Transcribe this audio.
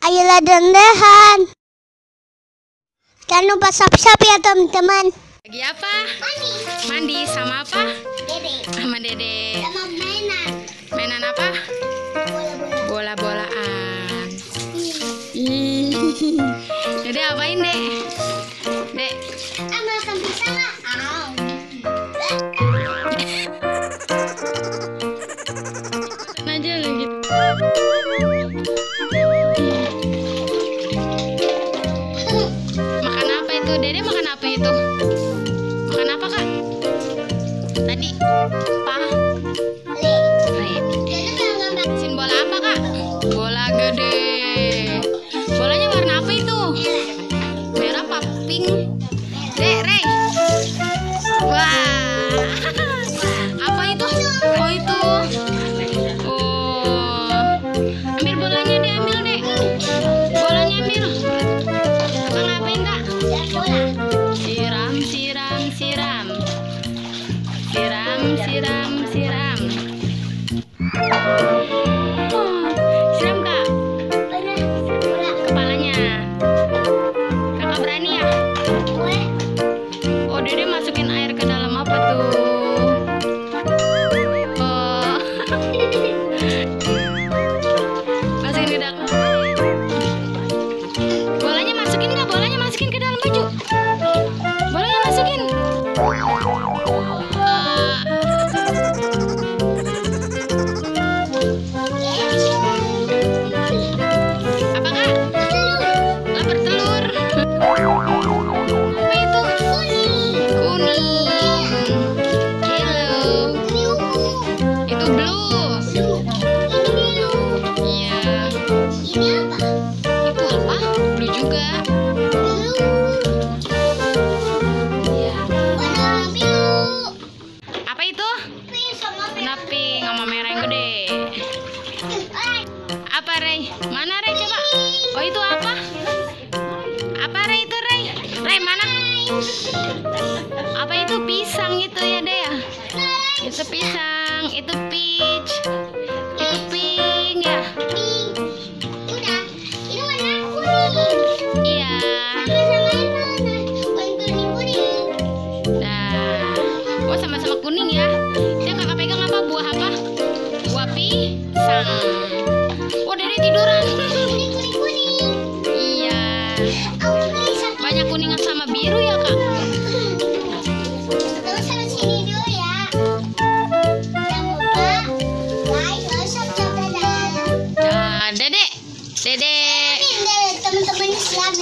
Ayolah dendehan. Jangan lupa subscribe ya teman-teman. Lagi apa? Mandi sama apa? Dede. Sama Dede. Sama mainan. Mainan apa? Bola-bola. Bola-bolaan. Dede apain, Dek? Dek. Makan pisang lah. Aja lagi. Makan apa itu? Dede makan apa itu? Makan apa, Kak? Tadi apa? Sin bola apa, Kak? Bola gede. Bolanya warna apa itu? Merah apa pink? Dek, Rey. Wah. Apa itu? Oh, itu. Oh. Ambil bolanya, Dek. Ambil, Dek. Bolanya ambil. Abang ngapain, Kak? Siram, siram, siram. Siram, siram, siram. Siram, Kak. Kepalanya. Kakak berani ya? Oh, Dede masukin air ke dalam apa tuh? Oh. Masukin ke dalam. Bolanya masukin nggak? Bolanya masukin ke dalam baju. Bolanya masukin. Apa, Kak? Lapar telur. Apa itu? Kuning. Yellow. Itu blue. Iya. Itu apa? Blue juga. Iya. Apa itu? Warna pink sama merah yang gede. Apa, Rey? Mana, Rey? Coba. Oh, itu apa? Apa, Rey? Itu, Rey? Rey, mana? Apa itu? Pisang itu ya, Dea? Itu pisang. Itu peach. Itu pink ya? Iya. Nah. Oh, sama-sama kuning ya. Yang kakak pegang apa? Buah apa? Buah pisang. Oh, Dede tiduran. Iya. Banyak kuning sama biru ya, Kak? Dede. Dede. Teman-teman Islam.